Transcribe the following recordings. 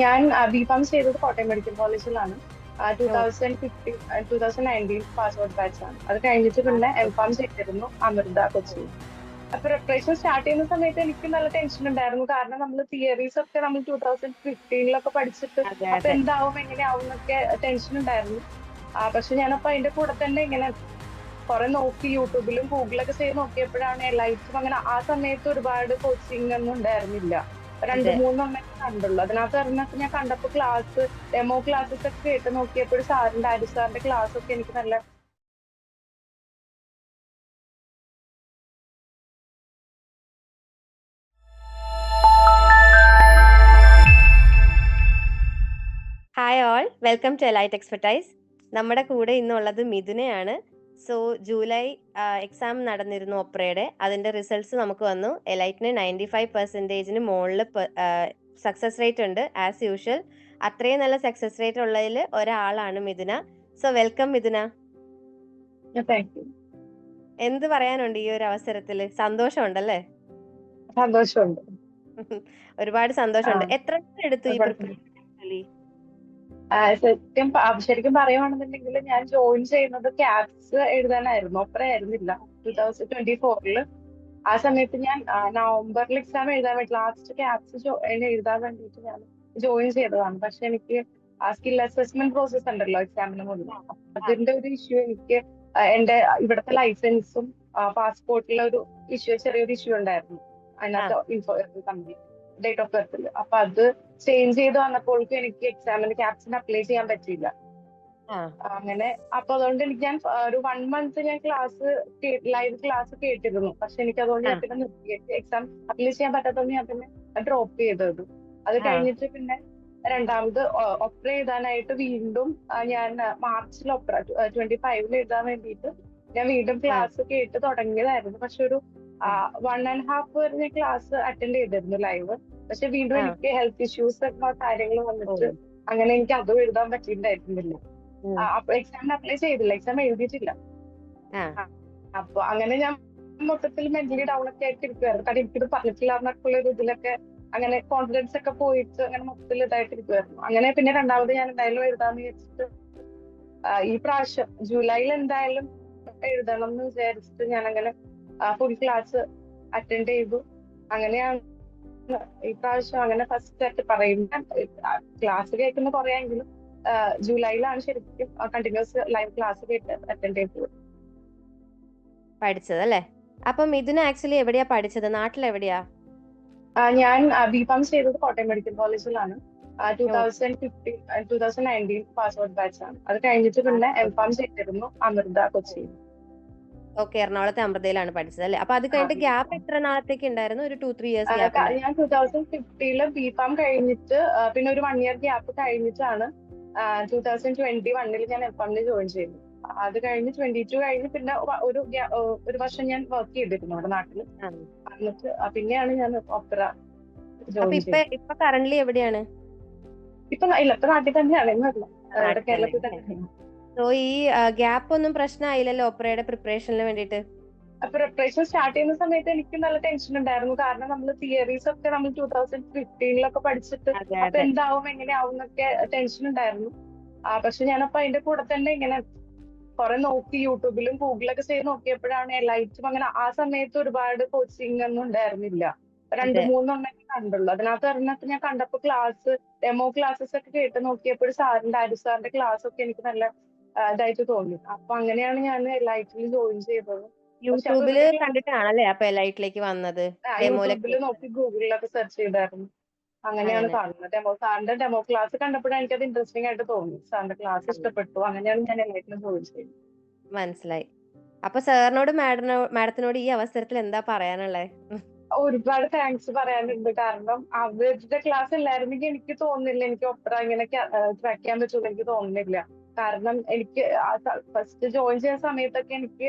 ഞാൻ ബിഫാം ചെയ്തത് കോട്ടയം മെഡിക്കൽ കോളേജിലാണ്. ഓ 2019 പാസ്ഔട്ട് ബാച്ച് ആണ്. അത് കഴിഞ്ഞിട്ട് പിന്നെ എംഫാം ചെയ്തിരുന്നു അമൃത കൊച്ചിയിൽ. പ്രിപ്പറേഷൻ സ്റ്റാർട്ട് ചെയ്യുന്ന സമയത്ത് എനിക്ക് നല്ല ടെൻഷൻ ഉണ്ടായിരുന്നു. കാരണം നമ്മൾ തിയറീസ് ഒക്കെ നമ്മൾ 2015 പഠിച്ചിട്ട് അതെ അപ്പൊ അതെ എന്താവും എങ്ങനെയാവും എന്നൊക്കെ ടെൻഷൻ ഉണ്ടായിരുന്നു. പക്ഷെ ഞാനപ്പോ അതിന്റെ കൂടെ തന്നെ ഇങ്ങനെ കുറെ നോക്കി യൂട്യൂബിലും ഗൂഗിളൊക്കെ ചെയ്ത് നോക്കിയപ്പോഴാണ് ലൈഫും അങ്ങനെ ആ സമയത്ത് ഒരുപാട് കോച്ചിങ് ഒന്നും ഉണ്ടായിരുന്നില്ല. രണ്ട് അതെ. മൂന്നെണ്ണേ കണ്ടുള്ളൂ. അതിനകത്ത് ഒരെണ്ണൊക്കെ ഞാൻ കണ്ടപ്പോ ക്ലാസ് ഡെമോ ക്ലാസ്സസ് ഒക്കെ കേട്ട് നോക്കിയപ്പോൾ സാറിന്റെ ആരിഫ് സാറിന്റെ ക്ലാസ് ഒക്കെ എനിക്ക് നല്ല hi all, welcome to elite expertise. നമ്മുടെ കൂടെ ഇന്നുള്ളത് മിഥുനയാണ്. സോ ജൂലൈ എക്സാം നടന്നിരുന്നു ഒപ്രയുടെ. അതിന്റെ റിസൾട്ട്സ് നമുക്ക് വന്നു. എലൈറ്റിന് 95% മുകളിൽ സക്സസ് റേറ്റ് ഉണ്ട് ആസ് യൂഷ്വൽ. അത്രയും നല്ല സക്സസ് റേറ്റ് ഉള്ളതിൽ ഒരാളാണ് Mithuna. So welcome Mithuna. Thank you. എന്ത് പറയാനുണ്ട് ഈ ഒരു അവസരത്തിൽ? സന്തോഷമുണ്ടല്ലേ? സന്തോഷമുണ്ട്. ഒരുപാട് ആ, സന്തോഷമുണ്ട്. എത്ര നാൾ എടുത്തു ഈ ഒരുപാട് സന്തോഷം. Preparation actually? ശരിക്കും പറയുവാണെന്നുണ്ടെങ്കിൽ ഞാൻ ജോയിൻ ചെയ്യുന്നത് ക്യാപ്സ് എഴുതാനായിരുന്നു, ഒപ്പറ ആയിരുന്നില്ല. 2024 ആ സമയത്ത് ഞാൻ നവംബറിൽ എക്സാം എഴുതാൻ വേണ്ടി ലാസ്റ്റ് ക്യാപ്സ് എഴുതാൻ വേണ്ടിയിട്ട് ഞാൻ ജോയിൻ ചെയ്തതാണ്. പക്ഷെ എനിക്ക് ആ സ്കിൽ അസസ്മെന്റ് പ്രോസസ് ഉണ്ടല്ലോ എക്സാമിന് മുന്നേ, അപ്പൊ അതിന്റെ ഒരു ഇഷ്യൂ എനിക്ക് എന്റെ ഇവിടുത്തെ ലൈസൻസും പാസ്പോർട്ടിലെ ഒരു ഇഷ്യൂ, ചെറിയൊരു ഇഷ്യൂ ഉണ്ടായിരുന്നു ആ അതിനകത്ത് ഇൻഫോ കംപ്ലീറ്റ് ഡേറ്റ് ഓഫ് ബർത്തിൽ. അപ്പൊ അത് ചേഞ്ച് ചെയ്ത് വന്നപ്പോഴേക്കും എനിക്ക് എക്സാമിന് ക്യാപ്സിന് അപ്ലൈ ചെയ്യാൻ പറ്റിയില്ല. ആ അങ്ങനെ അപ്പൊ അതുകൊണ്ട് എനിക്ക് ഞാൻ ഒരു 1 മന്ത് ഞാൻ ക്ലാസ് ലൈവ് ക്ലാസ് കേട്ടിരുന്നു. പക്ഷെ എനിക്ക് അതുകൊണ്ട് ആ ഞാൻ പിന്നെ നിർത്തിയിട്ട് എക്സാം അപ്ലൈ ചെയ്യാൻ പറ്റാത്തതുകൊണ്ട് ഞാൻ പിന്നെ ഡ്രോപ്പ് ചെയ്തത്. അത് ആ കഴിഞ്ഞിട്ട് പിന്നെ രണ്ടാമത് ഒപ്ര എഴുതാനായിട്ട് വീണ്ടും ഞാൻ മാർച്ചിൽ ഒപ്ര 25 എഴുതാൻ വേണ്ടിയിട്ട് ഞാൻ വീണ്ടും ആ ക്ലാസ് കേട്ട് തുടങ്ങിയതായിരുന്നു. പക്ഷെ ഒരു 1.5 വരെ ഞാൻ ക്ലാസ് അറ്റൻഡ് ചെയ്തിരുന്നു ലൈവ്. പക്ഷെ വീണ്ടും ആ എനിക്ക് ഹെൽത്ത് ഇഷ്യൂസ് കാര്യങ്ങൾ ഓ വന്നിട്ട് അങ്ങനെ എനിക്ക് അതും എഴുതാൻ പറ്റിയിട്ടുണ്ടായിരുന്നില്ല. ഉം. അപ്പൊ എക്സാമിന് അപ്ലൈ ചെയ്തില്ല, എക്സാം എഴുതിയിട്ടില്ല. ആ ആ, അപ്പൊ അങ്ങനെ ഞാൻ മൊത്തത്തിൽ മെന്റലി ഡൗൺ ഒക്കെ ആയിട്ട് ഇരിക്കുവായിരുന്നു. കാരണം എനിക്കിത് പറഞ്ഞിട്ടില്ല എന്നൊക്കെയുള്ള ഒരു ഇതിലൊക്കെ അങ്ങനെ കോൺഫിഡൻസ് ഒക്കെ പോയിട്ട് അങ്ങനെ മൊത്തത്തിൽ ഇതായിട്ട് ഇരിക്കുവായിരുന്നു. അങ്ങനെ പിന്നെ രണ്ടാമത് ഞാൻ എന്തായാലും എഴുതാന്ന് വിചാരിച്ചിട്ട് ഈ പ്രാവശ്യം ജൂലൈയിൽ എന്തായാലും എഴുതണം എന്ന് വിചാരിച്ചിട്ട് ഞാൻ അങ്ങനെ ഫുൾ ക്ലാസ് അറ്റൻഡ് ചെയ്തു. അങ്ങനെയാണ് ഈ പ്രാവശ്യം അങ്ങനെ ഫസ്റ്റ് ആയിട്ട് പറയുന്ന ക്ലാസ് കേൾക്കുന്ന കുറെയെങ്കിലും ജൂലൈയിലാണ് ശരിക്കും കണ്ടിന്യൂസ് ലൈവ് ക്ലാസ് കേട്ട് അറ്റൻഡ് ചെയ്തത്. പഠിച്ചത് അല്ലേ? അപ്പൊ മിഥുന ആക്ച്വലി എവിടെയാ പഠിച്ചത്? നാട്ടിൽ എവിടെയാ? ഞാൻ ബിഫാം ചെയ്തത് കോട്ടയം മെഡിക്കൽ കോളേജിലാണ്. ഓ 2019 പാസ്ഔട്ട് ബാച്ച് ആണ്. അത് കഴിഞ്ഞിട്ട് പിന്നെ എംഫാം ചെയ്തിരുന്നു അമൃത കൊച്ചിയിൽ. ഓക്കെ, എറണാകുളത്തെ അമൃതയിലാണ് പഠിച്ചത് അല്ലേ? അപ്പൊ അത് ആ, കഴിഞ്ഞിട്ട് ഗ്യാപ്പ് എത്ര നാളത്തേക്ക് ഉണ്ടായിരുന്നു? ഒരു 2-3 ഇയേഴ്സ് ഗ്യാപ്പ് ഉണ്ടായിരുന്നു. ഞാൻ 2015 ബിഫാം കഴിഞ്ഞിട്ട് പിന്നെ ഒരു 1 ഇയർ ഗ്യാപ്പ് കഴിഞ്ഞിട്ടാണ് 2021 ഞാൻ എംഫാമിന് ജോയിൻ ചെയ്തു. അത് കഴിഞ്ഞ് 22 കഴിഞ്ഞ് പിന്നെ ഒരു വർഷം ഞാൻ വർക്ക് ചെയ്തിരുന്നു നമ്മുടെ നാട്ടില്. ആ. എന്നിട്ട് പിന്നെയാണ് ഞാൻ ഒപ്പറ അപ്പൊ ജോയിൻ ഇപ്പൊ ചെയ്തത്. ഇപ്പൊ കറന്റ് എവിടെയാണ്? ഇപ്പൊ നാട്ടിൽ തന്നെയാണ്, എങ്ങുമല്ല. ഇവിടെ നാട്ടിൽ തന്നെ കേരളത്തിൽ അല്ലേ? തന്നെയാണ്. സോ ഈ ഗ്യാപ്പ് ഒന്നും പ്രശ്നമായില്ലല്ലോ ഓപ്പറയുടെ പ്രിപ്പറേഷന് വേണ്ടിയിട്ട്? പ്രിപ്പറേഷൻ സ്റ്റാർട്ട് ചെയ്യുന്ന സമയത്ത് എനിക്ക് നല്ല ടെൻഷൻ ഉണ്ടായിരുന്നു. കാരണം നമ്മൾ തിയറീസ് ഒക്കെ നമ്മൾ 2015 പഠിച്ചിട്ട് അതെ അപ്പൊ അതെ എന്താവും എങ്ങനെയാവും എന്നൊക്കെ ടെൻഷൻ ഉണ്ടായിരുന്നു. പക്ഷെ ഞാനപ്പോ അതിന്റെ കൂടെ തന്നെ ഇങ്ങനെ കുറെ നോക്കി യൂട്യൂബിലും ഗൂഗിളൊക്കെ ചെയ്ത് നോക്കിയപ്പോഴാണ് ലൈറ്റും അങ്ങനെ ആ സമയത്ത് ഒരുപാട് കോച്ചിങ് ഒന്നും ഉണ്ടായിരുന്നില്ല. രണ്ട് അതെ. മൂന്നെണ്ണേ കണ്ടുള്ളൂ. അതിനകത്ത് ഒരെണ്ണൊക്കെ ഞാൻ കണ്ടപ്പോ ക്ലാസ് ഡെമോ ക്ലാസ്സസ് ഒക്കെ കേട്ട് നോക്കിയപ്പോൾ സാറിന്റെ ആരിഫ് സാറിന്റെ ക്ലാസ് ഒക്കെ എനിക്ക് നല്ല ഇതായിട്ട് തോന്നി. അപ്പൊ അങ്ങനെയാണ് ഞാൻ ലൈറ്റിൽ ജോയിൻ ചെയ്തത്. പക്ഷെ അപ്പൊ യൂട്യൂബില് ഇവരുടെ ക്ലാസ് കണ്ടിട്ടാണല്ലേ അപ്പൊ എലൈറ്റിലേക്ക് വന്നത്? യൂട്യൂബിൽ ഡെമോയിലൊക്കെ നോക്കി ഗൂഗിളിലൊക്കെ സെർച്ച് ചെയ്തായിരുന്നു. അങ്ങനെയാണ് അങ്ങനെ. കാണുന്നത്. സാറിന്റെ ഡെമോ ക്ലാസ് കണ്ടപ്പോഴാണ് എനിക്കത് ഇൻട്രസ്റ്റിംഗ് ആയിട്ട് തോന്നി. സാറിന്റെ ക്ലാസ് ആ, ഇഷ്ടപ്പെട്ടു. അങ്ങനെയാണ് ഞാൻ ലൈറ്റിൽ ജോയിൻ ചെയ്തത്. മനസ്സിലായി. അപ്പൊ സാറിനോട് മാഡത്തിനോട് ഈ അവസരത്തിൽ എന്താ പറയാനുള്ളത്? ഒരുപാട് താങ്ക്സ് പറയാനുണ്ട്. കാരണം അവരുടെ ക്ലാസ് ഇല്ലായിരുന്നെങ്കിൽ എനിക്ക് തോന്നുന്നില്ല എനിക്ക് ഒപ്പറ ഇങ്ങനെ ക്രാക്ക് ചെയ്യാൻ പറ്റുമെന്ന് എനിക്ക് തോന്നുന്നില്ല. കാരണം എനിക്ക് ഫസ്റ്റ് ജോയിൻ ചെയ്യുന്ന സമയത്തൊക്കെ എനിക്ക്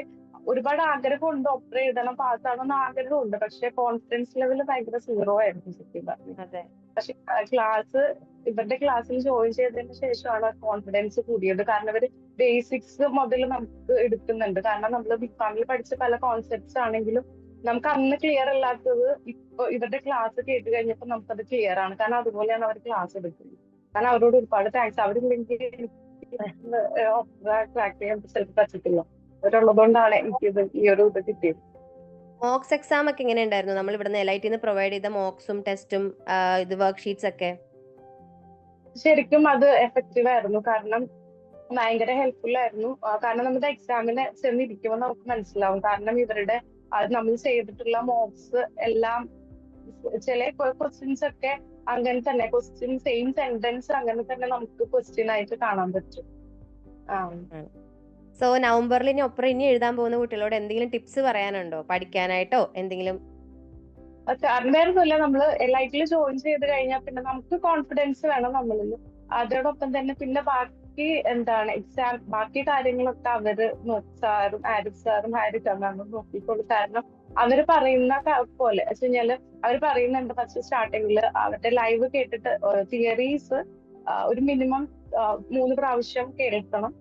ഒരുപാട് ആഗ്രഹമുണ്ട്, ഒപ്പറ എഴുതണം പാസ്സാകണം എന്ന് ആഗ്രഹമുണ്ട്. പക്ഷെ കോൺഫിഡൻസ് ലെവൽ ഭയങ്കര സീറോ ആയിരുന്നു സത്യം പറഞ്ഞു. അതെ പക്ഷെ ഇവരുടെ ക്ലാസ്സിൽ ജോയിൻ ചെയ്തതിന് ശേഷമാണ് കോൺഫിഡൻസ് കൂടിയത്. കാരണം ഇവര് ബേസിക്സ് മുതൽ നമുക്ക് എടുക്കുന്നുണ്ട്. കാരണം നമ്മൾ ബിഫാമിൽ പഠിച്ച പല കോൺസെപ്റ്റ്സ് ആണെങ്കിലും നമുക്ക് അന്ന് ക്ലിയർ അല്ലാത്തത് ഇപ്പൊ ഇവരുടെ ക്ലാസ് കേട്ട് കഴിഞ്ഞപ്പോൾ നമുക്കത് ക്ലിയർ ആണ്. കാരണം അതുപോലെയാണ് അവർ ക്ലാസ് എടുക്കുന്നത്. കാരണം അവരോട് ഒരുപാട് താങ്ക്സ്. അവരില്ലെങ്കിൽ ട്രാക്ക് ചെയ്യാൻ ചിലപ്പോൾ പറ്റത്തില്ല. അവരുള്ളതുകൊണ്ടാണ് എനിക്കിത് ഈ ഒരു ഇത് കിട്ടിയത്. മോക്സ് എക്സാം ഒക്കെ എങ്ങനെ ഉണ്ടായിരുന്നു? നമ്മൾ ഇവിടുന്ന് എലൈറ്റിന്ന് പ്രൊവൈഡ് ചെയ്ത മോക്സും ടെസ്റ്റും ഇത് വർക്ക് ഷീറ്റ്സ് ഒക്കെ. ശരിക്കും അത് എഫക്റ്റീവ് ആയിരുന്നു. കാരണം ഭയങ്കര ഹെൽപ്ഫുൾ ആയിരുന്നു. കാരണം നമ്മുടെ എക്സാമിന് ചെന്നിരിക്കുമ്പോൾ നമുക്ക് മനസ്സിലാവും. കാരണം ഇവരുടെ നമ്മൾ ചെയ്തിട്ടുള്ള മോക്സ് എല്ലാം ചില ക്വസ്റ്റ്യൻസ് ഒക്കെ അങ്ങനെ തന്നെ ക്വസ്റ്റ്യൻ സെയിം സെന്റൻസ് അങ്ങനെ തന്നെ നമുക്ക് ക്വസ്റ്റ്യൻ ആയിട്ട് കാണാൻ പറ്റും. സോ നവംബറിൽ ഇനി എഴുതാൻ പോകുന്ന കുട്ടികളോട് എന്തെങ്കിലും ടിപ്സ് പറയാനുണ്ടോ, പഠിക്കാനായിട്ടോ എന്തെങ്കിലും? കാരണം വേറൊന്നുമില്ല, നമ്മള് എലൈറ്റിൽ ജോയിൻ ചെയ്ത് കഴിഞ്ഞാൽ പിന്നെ നമുക്ക് കോൺഫിഡൻസ് വേണം നമ്മളിൽ. അതോടൊപ്പം തന്നെ പിന്നെ ബാക്കി എന്താണ് എക്സാം ബാക്കി കാര്യങ്ങളൊക്കെ അവര് സാറും ആരിഫ് സാറും ഹാരിഫ് മാമും നോക്കിക്കോളൂ. കാരണം അവര് പറയുന്ന പോലെ വെച്ചാല് അവർ പറയുന്നുണ്ട് ഫസ്റ്റ് സ്റ്റാർട്ടിങ്ങിൽ അവരുടെ ലൈവ് കേട്ടിട്ട് തിയറീസ് ഒരു മിനിമം 3 പ്രാവശ്യം കേൾക്കണം.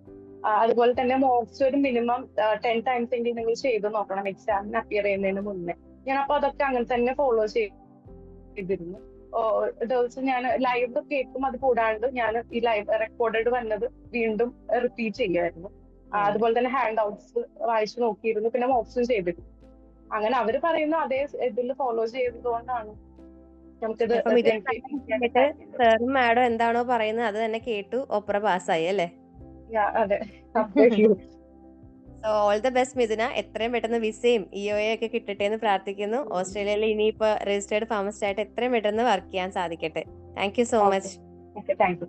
അതുപോലെ തന്നെ മോക്സ് ഒരു മിനിമം 10 ടൈംസ് എങ്കിലും നിങ്ങൾ ചെയ്ത് നോക്കണം എക്സാമിന് അപ്പിയർ ചെയ്യുന്നതിന് മുന്നേ. ഞാൻ അപ്പൊ അതൊക്കെ അങ്ങനെ തന്നെ ഫോളോ ചെയ്തിരുന്നു. ദിവസം ഞാൻ ലൈവ് കേൾക്കും. അത് കൂടാണ്ട് ഞാൻ ഈ ലൈവ് റെക്കോർഡഡ് വന്നത് വീണ്ടും റിപ്പീറ്റ് ചെയ്യുമായിരുന്നു. അതുപോലെ തന്നെ ഹാൻഡ് ഔട്ട്സ് വായിച്ചു നോക്കിയിരുന്നു. പിന്നെ മോക്സും ചെയ്തിരുന്നു. അങ്ങനെ അവര് പറയുന്ന അതേ ഇതിൽ ഫോളോ ചെയ്തതുകൊണ്ടാണ് നമുക്കിത് സാറും മാഡം എന്താണോ പറയുന്നത് അത് തന്നെ കേട്ടു ഒപ്ര പാസ്സായി അല്ലേ? അതെ. So all the best Mithuna. എത്രയും പെട്ടെന്ന് വിസയും EOA ഒക്കെ കിട്ടട്ടെ എന്ന് പ്രാർത്ഥിക്കുന്നു. ഓസ്ട്രേലിയയിൽ ഇനിയിപ്പോ രജിസ്റ്റേർഡ് ഫാർമസിസ്റ്റ് ആയിട്ട് എത്രയും പെട്ടെന്ന് വർക്ക് ചെയ്യാൻ സാധിക്കട്ടെ. Thank you so much. Thank you.